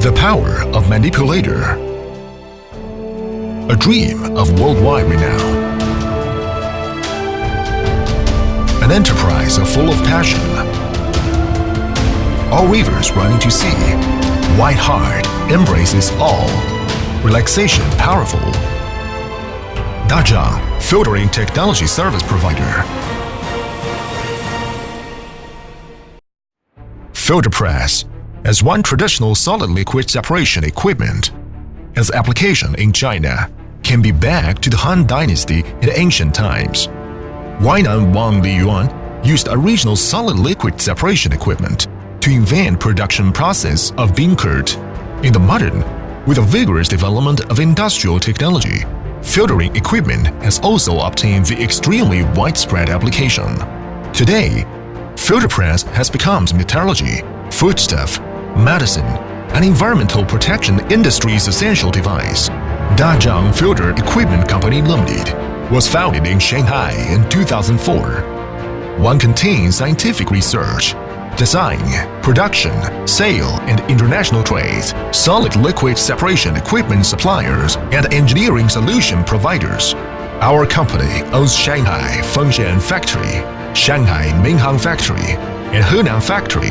The power of manipulator. A dream of worldwide renown. An enterprise full of passion. All rivers running to sea. White heart embraces all. Relaxation powerful. Dazhang, filtering technology service provider. Filter press as one traditional solid liquid separation equipment. Its application in China can be back to the Han Dynasty in ancient times. Huainan Wang Liyuan used original solid liquid separation equipment to invent production process of bean curd. In the modern, with a vigorous development of industrial technology, filtering equipment has also obtained the extremely widespread application. Today, filter press has become metallurgy, foodstuff, medicine, and environmental protection industry's essential device. Dazhang Filter Equipment Company Limited was founded in Shanghai in 2004. One contains scientific research, design, production, sale, and international trades, solid liquid separation equipment suppliers, and engineering solution providers. Our company owns Shanghai Fengshan Factory, Shanghai Minhang Factory, and Henan Factory,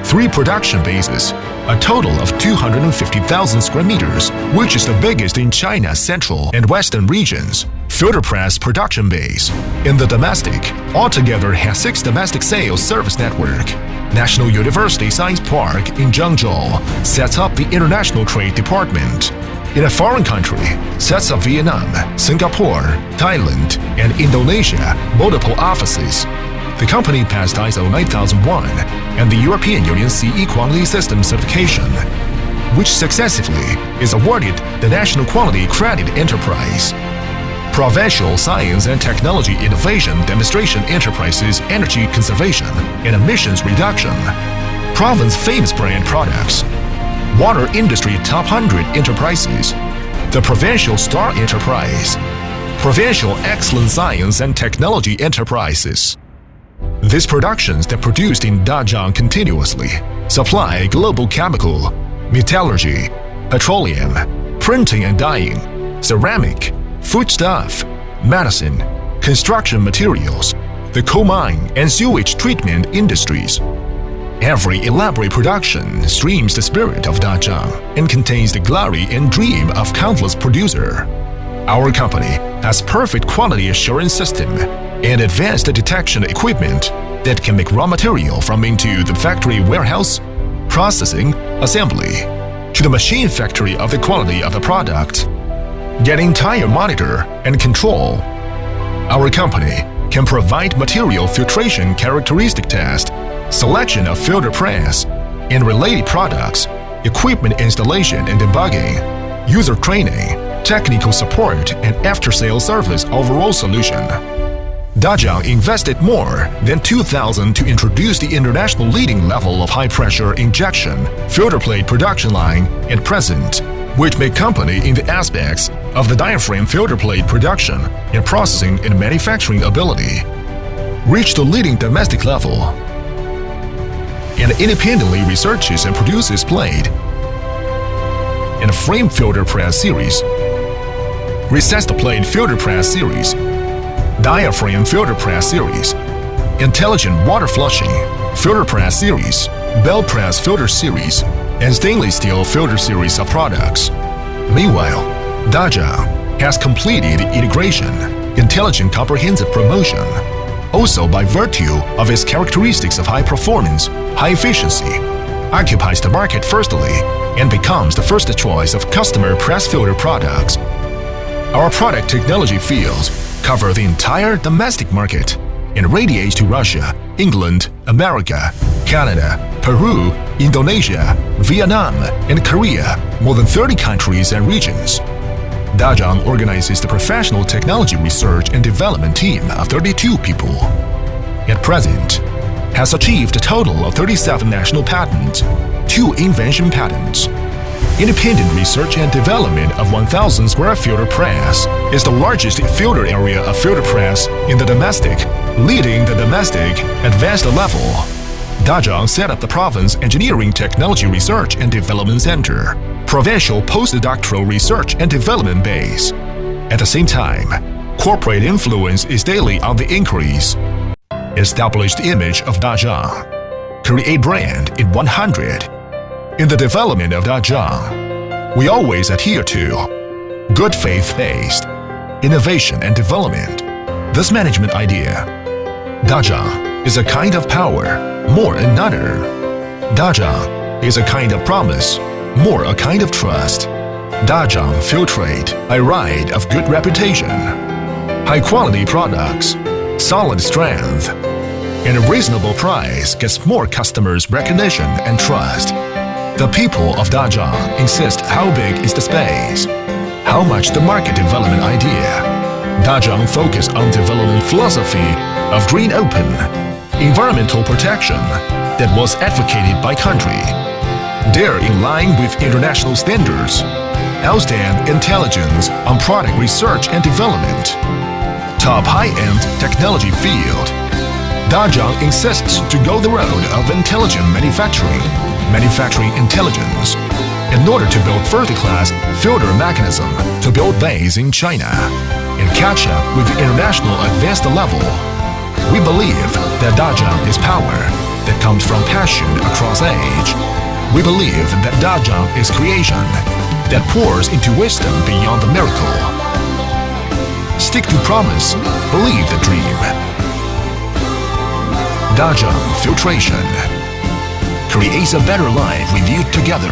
3 production bases, a total of 250,000 square meters, which is the biggest in China's central and western regions. Filter press production base in the domestic altogether has 6 domestic sales service network. National University Science Park in Zhengzhou sets up the international trade department. In a foreign country, sets up Vietnam, Singapore, Thailand, and Indonesia multiple offices. The company passed ISO 9001 and the European Union CE Quality System certification, which successively is awarded the National Quality Credit Enterprise. Provincial Science and Technology Innovation Demonstration Enterprises Energy Conservation and Emissions Reduction. Province Famous Brand Products. Water Industry Top 100 Enterprises. The Provincial Star Enterprise. Provincial Excellent Science and Technology Enterprises. These productions that produced in Dazhang continuously supply global chemical, metallurgy, petroleum, printing and dyeing, ceramic, foodstuff, medicine, construction materials, the coal mine and sewage treatment industries. Every elaborate production streams the spirit of Dazhang and contains the glory and dream of countless producers. Our company has perfect quality assurance system and advanced detection equipment that can make raw material from into the factory warehouse, processing, assembly, to the machine factory of the quality of the product. Get entire monitor and control. Our company can provide material filtration characteristic test, selection of filter press, and related products, equipment installation and debugging, user training, technical support, and after-sales service overall solution. Dazhang invested more than 2,000 to introduce the international leading level of high-pressure injection filter plate production line at present, which make company in the aspects of the diaphragm filter plate production and processing and manufacturing ability, reach the leading domestic level, and independently researches and produces plate and frame filter press series, recessed plate filter press series, diaphragm filter press series, intelligent water flushing filter press series, belt press filter series, and stainless steel filter series of products. Meanwhile, Dazhang has completed integration, intelligent comprehensive promotion, also by virtue of its characteristics of high performance, high efficiency, occupies the market firstly and becomes the first choice of customer press filter products. Our product technology fields cover the entire domestic market and radiates to Russia, England, America, Canada, Peru, Indonesia, Vietnam, and Korea, more than 30 countries and regions. Dazhang organizes the professional technology research and development team of 32 people. At present, has achieved a total of 37 national patents, 2 invention patents. Independent research and development of 1,000 square filter press is the largest filter area of filter press in the domestic, leading the domestic advanced level. Dazhang set up the Province Engineering Technology Research and Development Center, Provincial Postdoctoral Research and Development Base. At the same time, corporate influence is daily on the increase. Established image of Dazhang. Create brand in 100. In the development of Dazhang, we always adhere to good faith-based innovation and development. This management idea, Dazhang is a kind of power, more another. Dazhang is a kind of promise, more a kind of trust. Dazhang Filtrate, a ride of good reputation, high-quality products, solid strength, and a reasonable price gets more customers' recognition and trust. The people of Dazhang insist how big is the space, how much the market development idea. Dazhang focused on development philosophy of green open, environmental protection that was advocated by country. They're in line with international standards. Outstanding intelligence on product research and development. Top high-end technology field. Dazhang insists to go the road of intelligent manufacturing intelligence, in order to build first-class filter mechanism to build base in China and catch up with the international advanced level. We believe that Dazhang is power that comes from passion across age. We believe that Dazhang is creation that pours into wisdom beyond the miracle. Stick to promise, believe the dream. Dazhang Filtration creates a better life with you together.